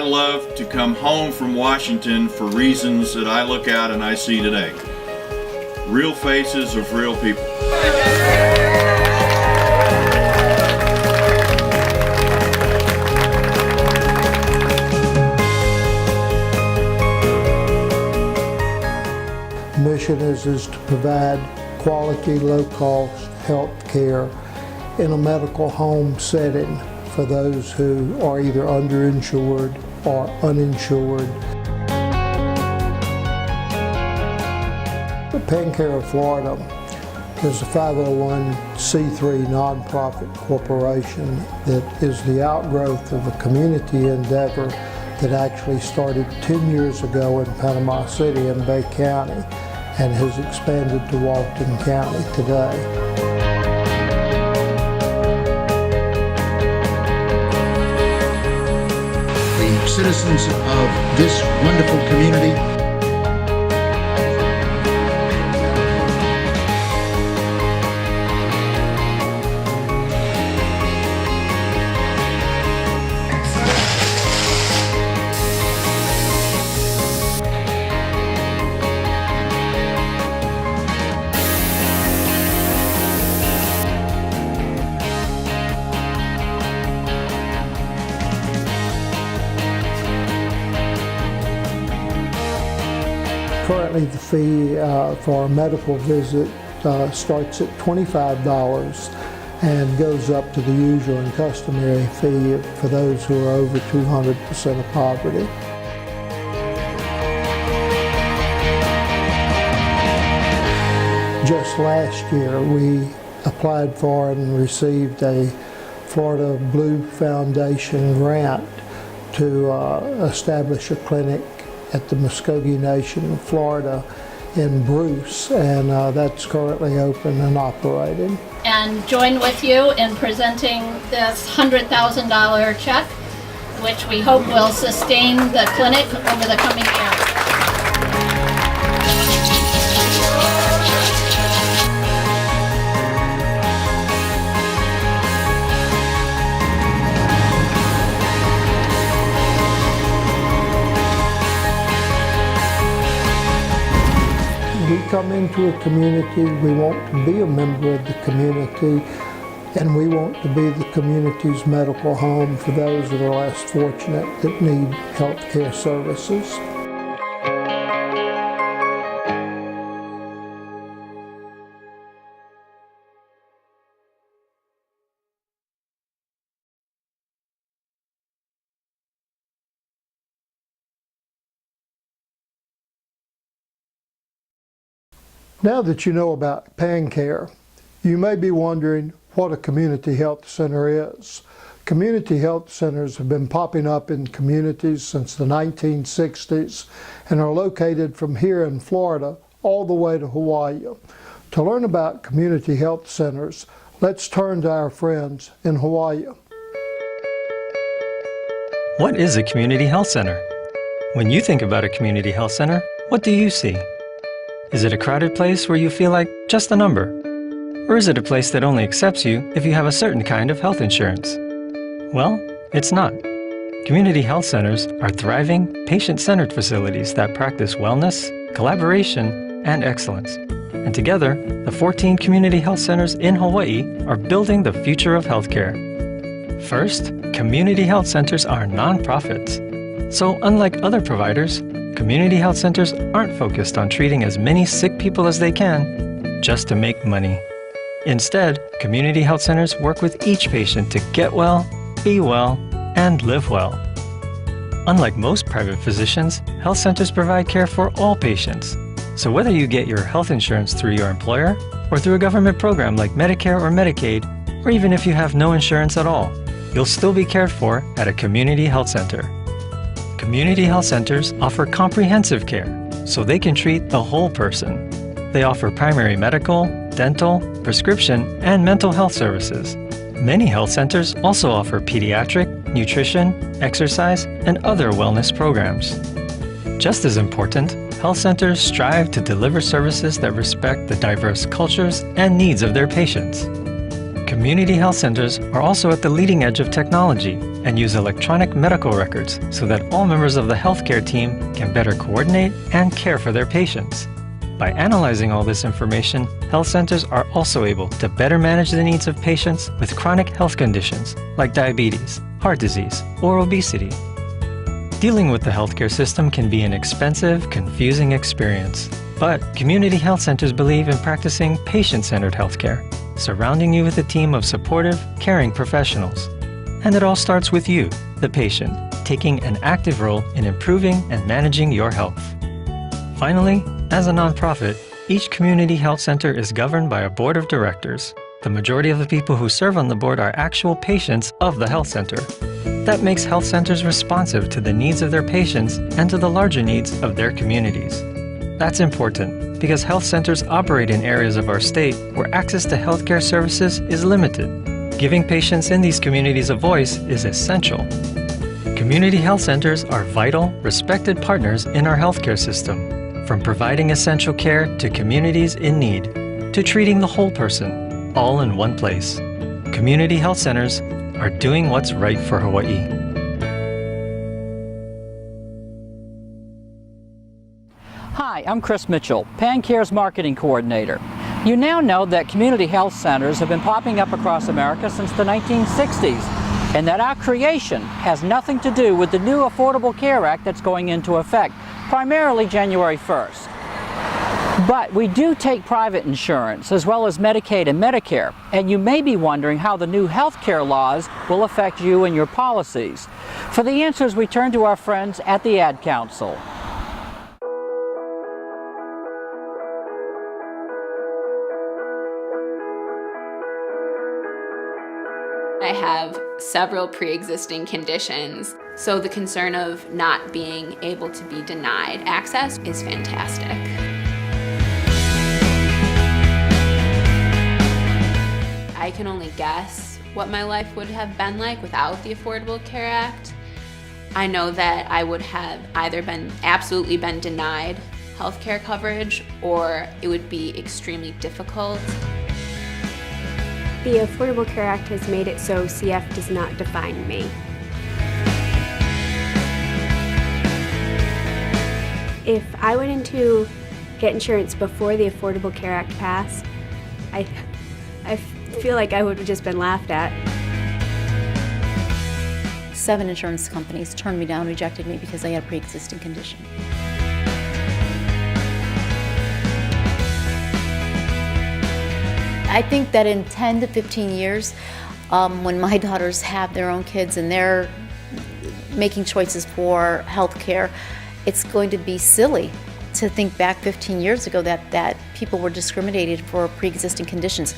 love to come home from Washington for reasons that I look out and I see today. Real faces of real people. Mission is to provide quality, low-cost health care in a medical home setting for those who are either underinsured or uninsured. The PanCare of Florida is a 501c3 nonprofit corporation that is the outgrowth of a community endeavor that actually started 10 years ago in Panama City in Bay County and has expanded to Walton County today. The citizens of this wonderful community Currently, the fee for a medical visit starts at $25 and goes up to the usual and customary fee for those who are over 200% of poverty. Just last year, we applied for and received a Florida Blue Foundation grant to establish a clinic at the Muskogee Nation, Florida, in Bruce, and that's currently open and operating. And join with you in presenting this $100,000 check, which we hope will sustain the clinic over the coming years. We come into a community, we want to be a member of the community, and we want to be the community's medical home for those that are less fortunate that need health care services. Now that you know about PanCare, you may be wondering what a community health center is. Community health centers have been popping up in communities since the 1960s and are located from here in Florida all the way to Hawaii. To learn about community health centers, let's turn to our friends in Hawaii. What is a community health center? When you think about a community health center, what do you see? Is it a crowded place where you feel like just a number? Or is it a place that only accepts you if you have a certain kind of health insurance? Well, it's not. Community health centers are thriving, patient-centered facilities that practice wellness, collaboration, and excellence. And together, the 14 community health centers in Hawaii are building the future of healthcare. First, community health centers are nonprofits. So unlike other providers, community health centers aren't focused on treating as many sick people as they can just to make money. Instead, community health centers work with each patient to get well, be well, and live well. Unlike most private physicians, health centers provide care for all patients. So whether you get your health insurance through your employer or through a government program like Medicare or Medicaid, or even if you have no insurance at all, you'll still be cared for at a community health center. Community health centers offer comprehensive care, so they can treat the whole person. They offer primary medical, dental, prescription, and mental health services. Many health centers also offer pediatric, nutrition, exercise, and other wellness programs. Just as important, health centers strive to deliver services that respect the diverse cultures and needs of their patients. Community health centers are also at the leading edge of technology, and use electronic medical records so that all members of the healthcare team can better coordinate and care for their patients. By analyzing all this information, health centers are also able to better manage the needs of patients with chronic health conditions like diabetes, heart disease, or obesity. Dealing with the healthcare system can be an expensive, confusing experience. But community health centers believe in practicing patient-centered healthcare, surrounding you with a team of supportive, caring professionals. And it all starts with you, the patient, taking an active role in improving and managing your health. Finally, as a nonprofit, each community health center is governed by a board of directors. The majority of the people who serve on the board are actual patients of the health center. That makes health centers responsive to the needs of their patients and to the larger needs of their communities. That's important because health centers operate in areas of our state where access to healthcare services is limited. Giving patients in these communities a voice is essential. Community health centers are vital, respected partners in our healthcare system, from providing essential care to communities in need, to treating the whole person, all in one place. Community health centers are doing what's right for Hawaii. Hi, I'm Chris Mitchell, PanCare's marketing coordinator. You now know that community health centers have been popping up across America since the 1960s, and that our creation has nothing to do with the new Affordable Care Act that's going into effect, primarily January 1st. But we do take private insurance as well as Medicaid and Medicare, and you may be wondering how the new health care laws will affect you and your policies. For the answers, we turn to our friends at the Ad Council. I have several pre-existing conditions, so the concern of not being able to be denied access is fantastic. I can only guess what my life would have been like without the Affordable Care Act. I know that I would have either absolutely been denied health care coverage, or it would be extremely difficult. The Affordable Care Act has made it so CF does not define me. If I went in to get insurance before the Affordable Care Act passed, I feel like I would have just been laughed at. 7 insurance companies turned me down, rejected me because I had a pre-existing condition. I think that in 10 to 15 years, when my daughters have their own kids and they're making choices for health care, it's going to be silly to think back 15 years ago that people were discriminated for pre-existing conditions.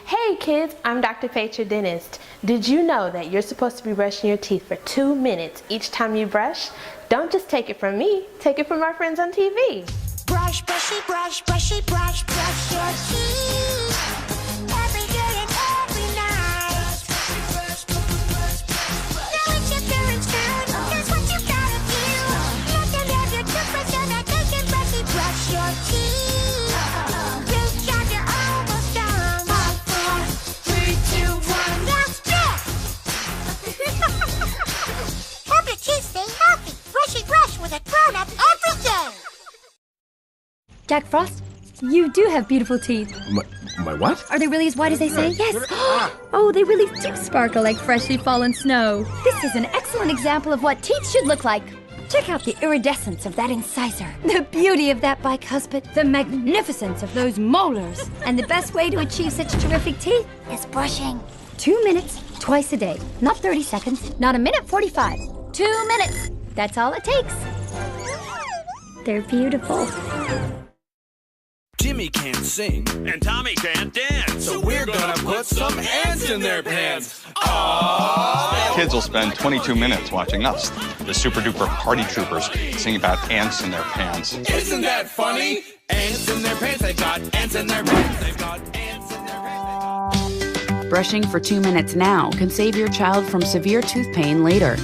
Hey kids, I'm Dr. Faith, your dentist. Did you know that you're supposed to be brushing your teeth for 2 minutes each time you brush? Don't just take it from me, take it from our friends on TV. Brush, brushy, brush, brushy, brush, brush your teeth every day and every night. Now it's your parents' turn. Here's what you gotta do. Let them have your toothbrush so that they can brushy brush your teeth. Good job, you're almost done. 5, 4, 3, 2, 1. That's it. Help your teeth stay healthy. Brushy brush with a grown-up every day. Jack Frost, you do have beautiful teeth. My what? Are they really as white as they say? Yes. Oh, they really do sparkle like freshly fallen snow. This is an excellent example of what teeth should look like. Check out the iridescence of that incisor, the beauty of that bicuspid, the magnificence of those molars. And the best way to achieve such terrific teeth is brushing. 2 minutes, twice a day. Not 30 seconds, not 1:45. 2 minutes. That's all it takes. They're beautiful. Jimmy can't sing, and Tommy can't dance, so we're gonna put some ants in their pants. Aww. Kids will spend 22 minutes watching us, the super duper party troopers, sing about ants in their pants. Isn't that funny? Ants in their pants, they've got ants in their pants, they've got ants in their pants. Brushing for 2 minutes now can save your child from severe tooth pain later.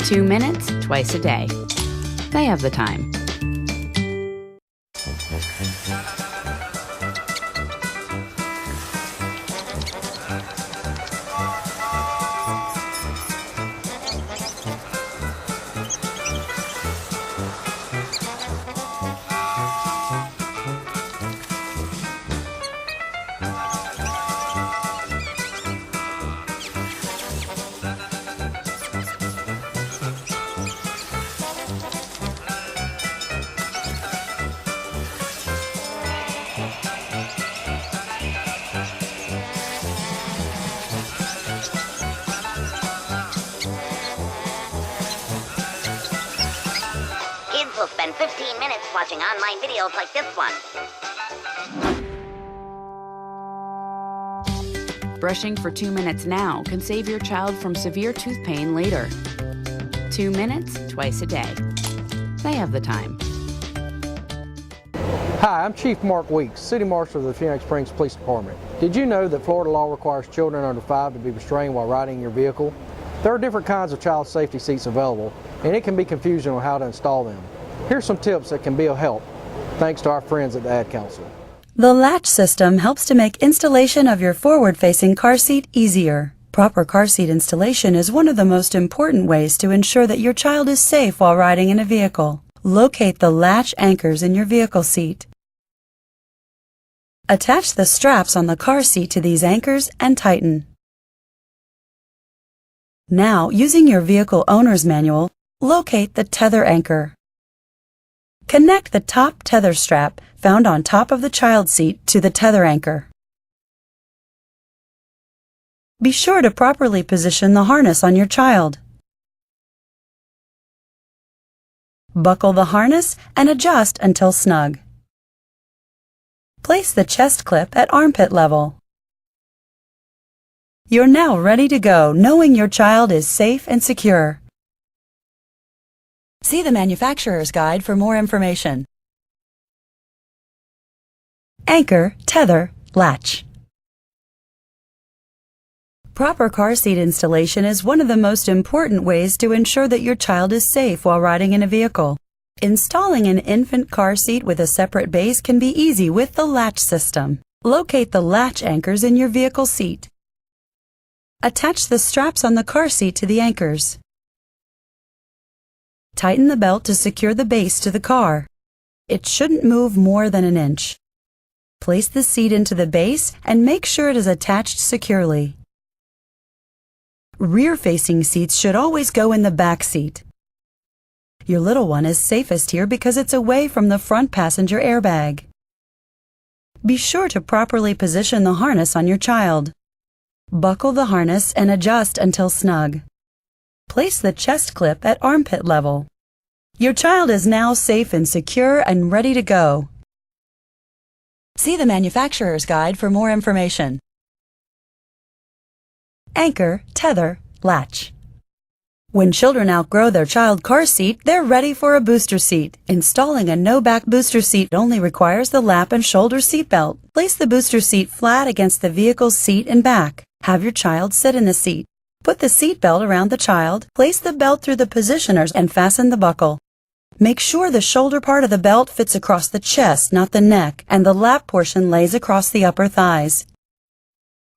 2 minutes, twice a day. They have the time. also spend 15 minutes watching online videos like this one. Brushing for 2 minutes now can save your child from severe tooth pain later. 2 minutes, twice a day. They have the time. Hi, I'm Chief Mark Weeks, City Marshal of the Phoenix Springs Police Department. Did you know that Florida law requires children under 5 to be restrained while riding your vehicle? There are different kinds of child safety seats available, and it can be confusing on how to install them. Here's some tips that can be of help, thanks to our friends at the Ad Council. The latch system helps to make installation of your forward-facing car seat easier. Proper car seat installation is one of the most important ways to ensure that your child is safe while riding in a vehicle. Locate the latch anchors in your vehicle seat. Attach the straps on the car seat to these anchors and tighten. Now, using your vehicle owner's manual, locate the tether anchor. Connect the top tether strap found on top of the child seat to the tether anchor. Be sure to properly position the harness on your child. Buckle the harness and adjust until snug. Place the chest clip at armpit level. You're now ready to go, knowing your child is safe and secure. See the manufacturer's guide for more information. Anchor, tether, latch. Proper car seat installation is one of the most important ways to ensure that your child is safe while riding in a vehicle. Installing an infant car seat with a separate base can be easy with the latch system. Locate the latch anchors in your vehicle seat. Attach the straps on the car seat to the anchors. Tighten the belt to secure the base to the car. It shouldn't move more than an inch. Place the seat into the base and make sure it is attached securely. Rear-facing seats should always go in the back seat. Your little one is safest here because it's away from the front passenger airbag. Be sure to properly position the harness on your child. Buckle the harness and adjust until snug. Place the chest clip at armpit level. Your child is now safe and secure and ready to go. See the manufacturer's guide for more information. Anchor, tether, latch. When children outgrow their child car seat, they're ready for a booster seat. Installing a no-back booster seat only requires the lap and shoulder seat belt. Place the booster seat flat against the vehicle's seat and back. Have your child sit in the seat. Put the seat belt around the child, place the belt through the positioners, and fasten the buckle. Make sure the shoulder part of the belt fits across the chest, not the neck, and the lap portion lays across the upper thighs.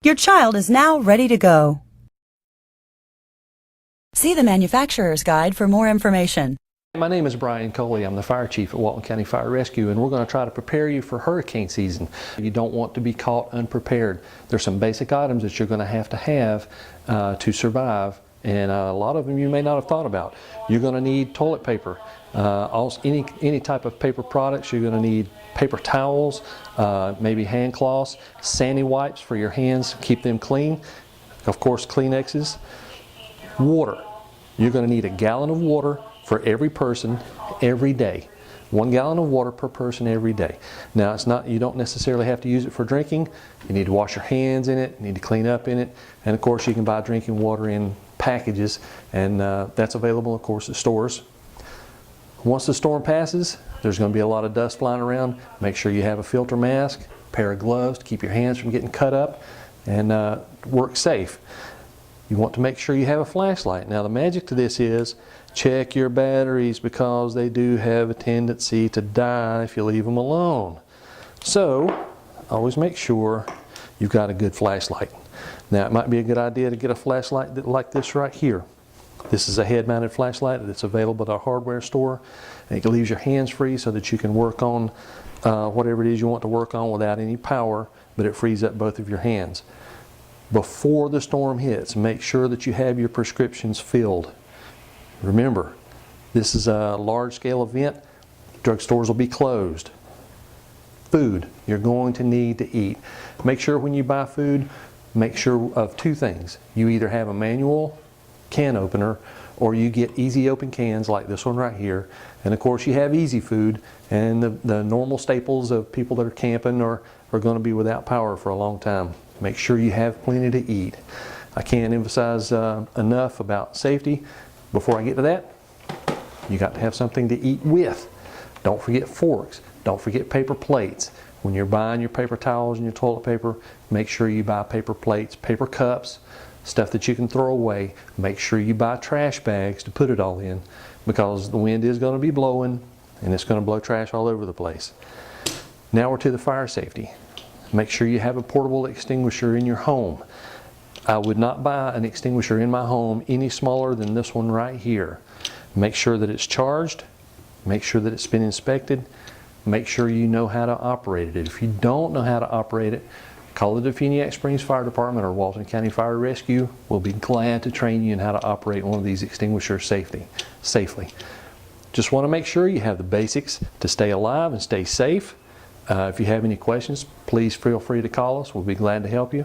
Your child is now ready to go. See the manufacturer's guide for more information. My name is Brian Coley. I'm the fire chief at Walton County Fire Rescue, and we're going to try to prepare you for hurricane season. You don't want to be caught unprepared. There's some basic items that you're going to have to survive, and a lot of them you may not have thought about. You're going to need toilet paper, also any type of paper products. You're going to need paper towels, maybe hand cloths, sandy wipes for your hands, keep them clean. Of course, Kleenexes. Water. You're going to need a gallon of water for every person every day. 1 gallon of water per person every day. Now, you don't necessarily have to use it for drinking. You need to wash your hands in it, you need to clean up in it, and of course you can buy drinking water in packages, and that's available of course at stores. Once the storm passes, there's going to be a lot of dust flying around. Make sure you have a filter mask, a pair of gloves to keep your hands from getting cut up, and work safe. You want to make sure you have a flashlight. Now the magic to this is check your batteries, because they do have a tendency to die if you leave them alone. So always make sure you've got a good flashlight. Now it might be a good idea to get a flashlight like this right here. This is a head-mounted flashlight that's available at our hardware store. And it leaves your hands free so that you can work on whatever it is you want to work on without any power, but it frees up both of your hands. Before the storm hits, make sure that you have your prescriptions filled. Remember, this is a large-scale event. Drugstores will be closed. Food, you're going to need to eat. Make sure when you buy food, make sure of 2 things. You either have a manual can opener, or you get easy open cans like this one right here. And of course you have easy food, and the normal staples of people that are camping are going to be without power for a long time. Make sure you have plenty to eat. I can't emphasize enough about safety. Before I get to that, you got to have something to eat with. Don't forget forks. Don't forget paper plates. When you're buying your paper towels and your toilet paper, make sure you buy paper plates, paper cups, stuff that you can throw away. Make sure you buy trash bags to put it all in, because the wind is going to be blowing and it's going to blow trash all over the place. Now we're to the fire safety. Make sure you have a portable extinguisher in your home. I would not buy an extinguisher in my home any smaller than this one right here. Make sure that it's charged. Make sure that it's been inspected. Make sure you know how to operate it. If you don't know how to operate it, call the Definiak Springs Fire Department or Walton County Fire Rescue. We'll be glad to train you in how to operate one of these extinguishers safely. Just want to make sure you have the basics to stay alive and stay safe. If you have any questions, please feel free to call us. We'll be glad to help you.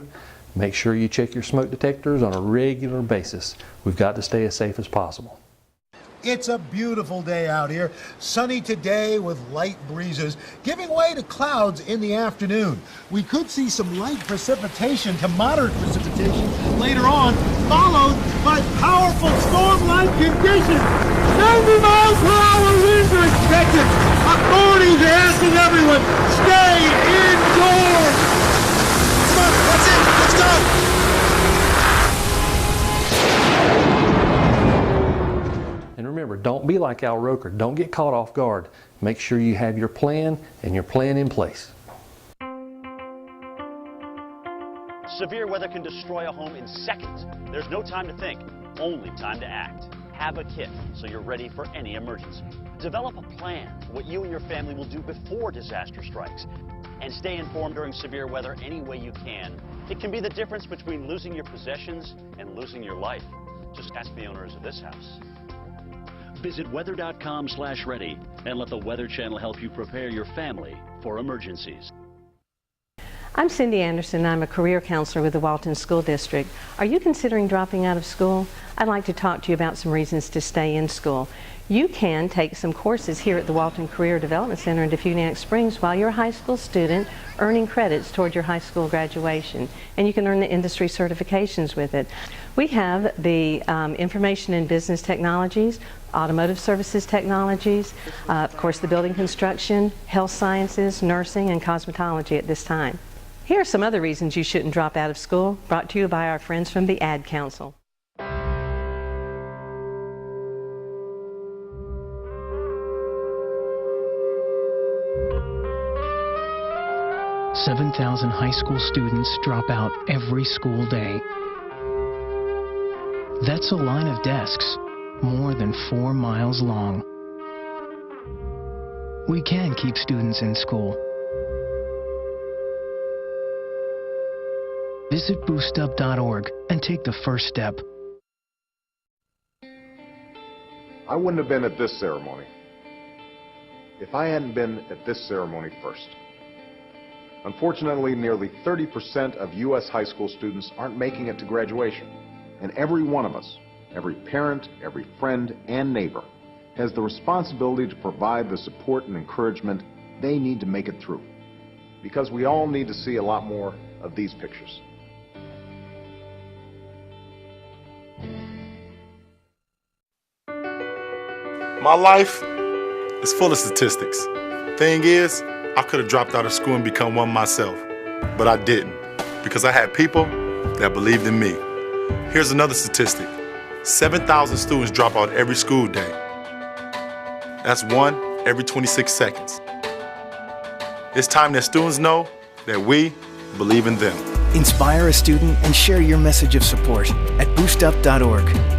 Make sure you check your smoke detectors on a regular basis. We've got to stay as safe as possible. It's a beautiful day out here. Sunny today with light breezes, giving way to clouds in the afternoon. We could see some light precipitation to moderate precipitation later on, followed by powerful storm-like conditions. 90 miles per hour winds are expected. Authorities are asking everyone, stay indoors. Come on, that's it. Let's go. And remember, don't be like Al Roker. Don't get caught off guard. Make sure you have your plan and your plan in place. Severe weather can destroy a home in seconds. There's no time to think, only time to act. Have a kit so you're ready for any emergency. Develop a plan for what you and your family will do before disaster strikes. And stay informed during severe weather any way you can. It can be the difference between losing your possessions and losing your life. Just ask the owners of this house. Visit weather.com/ready and let the Weather Channel help you prepare your family for emergencies. I'm Cindy Anderson. I'm a career counselor with the Walton School District. Are you considering dropping out of school? I'd like to talk to you about some reasons to stay in school. You can take some courses here at the Walton Career Development Center in Definiak Springs while you're a high school student, earning credits toward your high school graduation. And you can earn the industry certifications with it. We have the Information and Business Technologies, Automotive Services Technologies, of course the Building Construction, Health Sciences, Nursing, and Cosmetology at this time. Here are some other reasons you shouldn't drop out of school, brought to you by our friends from the Ad Council. 7,000 high school students drop out every school day. That's a line of desks more than 4 miles long. We can keep students in school. Visit boostup.org and take the first step. I wouldn't have been at this ceremony if I hadn't been at this ceremony first. Unfortunately, nearly 30% of U.S. high school students aren't making it to graduation. And every one of us, every parent, every friend, and neighbor, has the responsibility to provide the support and encouragement they need to make it through. Because we all need to see a lot more of these pictures. My life is full of statistics. Thing is, I could have dropped out of school and become one myself, but I didn't, because I had people that believed in me. Here's another statistic. 7,000 students drop out every school day. That's 1 every 26 seconds. It's time that students know that we believe in them. Inspire a student and share your message of support at boostup.org.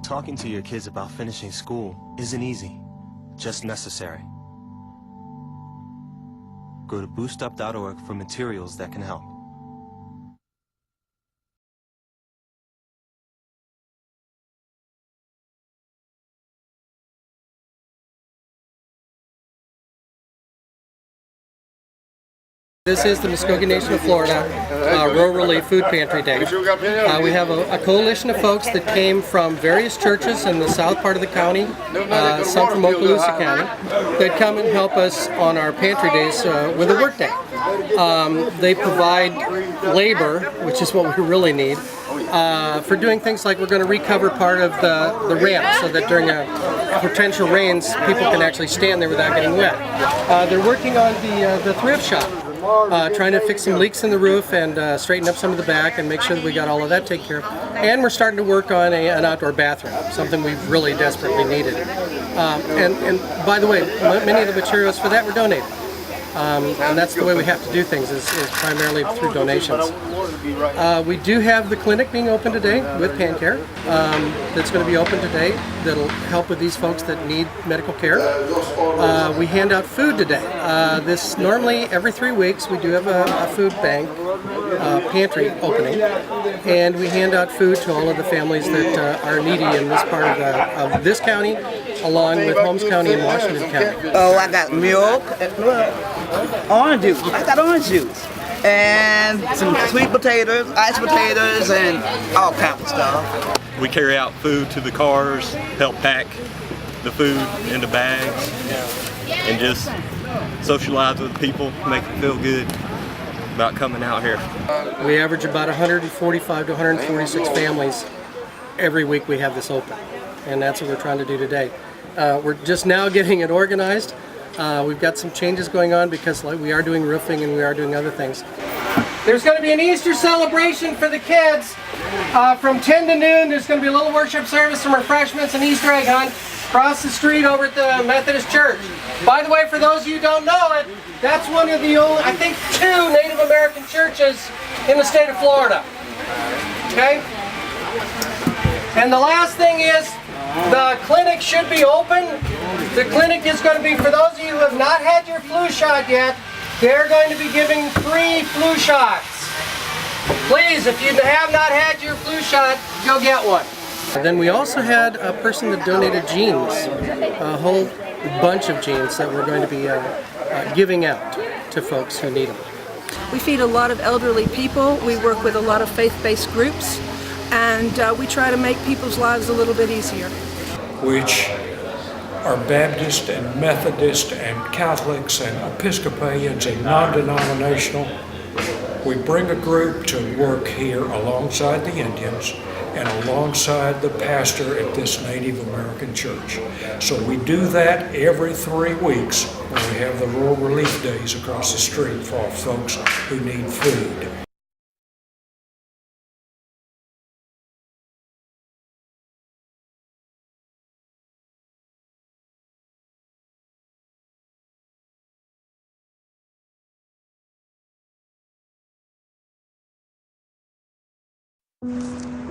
Talking to your kids about finishing school isn't easy, just necessary. go to boostup.org for materials that can help. This is the Muskogee Nation of Florida Rural Relief Food Pantry Day. We have a coalition of folks that came from various churches in the south part of the county, some from Okaloosa County, that come and help us on our pantry days with a work day. They provide labor, which is what we really need, for doing things like we're going to recover part of the ramp so that during potential rains people can actually stand there without getting wet. They're working on the thrift shop. Trying to fix some leaks in the roof and straighten up some of the back and make sure that we got all of that taken care of. And we're starting to work on an outdoor bathroom, something we've really desperately needed. And by the way, many of the materials for that were donated. And that's the way we have to do things, is primarily through donations. We do have the clinic being open today with PanCare. That's going to be open today. That'll help with these folks that need medical care. We hand out food today. This normally every 3 weeks we do have a food bank pantry opening, and we hand out food to all of the families that are needy in this part of this county, along with Holmes County and Washington County. Oh, I got milk, orange juice. I got orange juice. And some sweet potatoes, iced potatoes, and all kinds of stuff. We carry out food to the cars, help pack the food into bags, and just socialize with people, make them feel good about coming out here. We average about 145 to 146 families every week we have this open, and that's what we're trying to do today. We're just now getting it organized. We've got some changes going on because we are doing roofing and we are doing other things. There's going to be an Easter celebration for the kids from 10 to noon. There's going to be a little worship service, some refreshments, and Easter egg hunt across the street over at the Methodist Church. By the way, for those of you who don't know it, that's one of the only, I think, 2 Native American churches in the state of Florida. Okay? And the last thing is, the clinic should be open. The clinic is going to be, for those of you who have not had your flu shot yet, they're going to be giving free flu shots. Please, if you have not had your flu shot, go get one. And then we also had a person that donated jeans, a whole bunch of jeans that we're going to be giving out to folks who need them. We feed a lot of elderly people. We work with a lot of faith-based groups, and we try to make people's lives a little bit easier. Which are Baptist and Methodist and Catholics and Episcopalians and non-denominational. We bring a group to work here alongside the Indians and alongside the pastor at this Native American church. So we do that every 3 weeks when we have the Rural Relief Days across the street for folks who need food.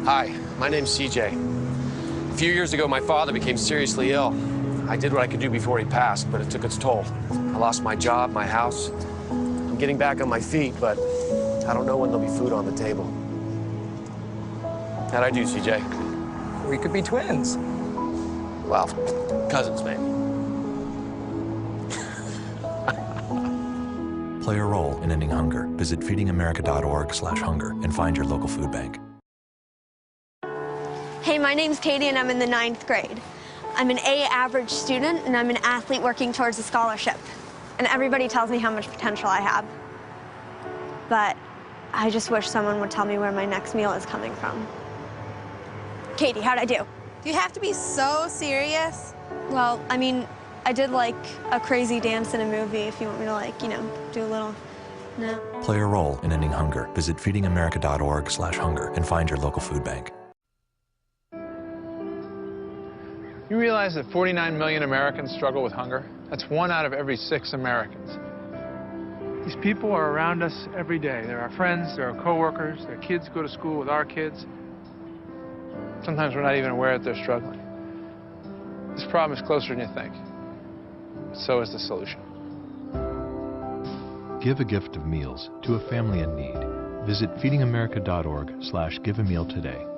Hi, my name's CJ. A few years ago, my father became seriously ill. I did what I could do before he passed, but it took its toll. I lost my job, my house. I'm getting back on my feet, but I don't know when there'll be food on the table. How'd I do, CJ? We could be twins. Well, cousins, maybe. Play a role in ending hunger. Visit feedingamerica.org/hunger and find your local food bank. Hey, my name's Katie and I'm in the 9th grade. I'm an A average student and I'm an athlete working towards a scholarship. And everybody tells me how much potential I have. But I just wish someone would tell me where my next meal is coming from. Katie, how'd I do? Do you have to be so serious? Well, I mean, I did like a crazy dance in a movie if you want me to like, you know, do a little, no. Play a role in ending hunger. Visit feedingamerica.org/hunger and find your local food bank. You realize that 49 million Americans struggle with hunger? That's 1 out of every 6 Americans. These people are around us every day. They're our friends, they're our coworkers, their kids go to school with our kids. Sometimes we're not even aware that they're struggling. This problem is closer than you think. So is the solution. give a gift of meals to a family in need. Visit feedingamerica.org/giveameal today.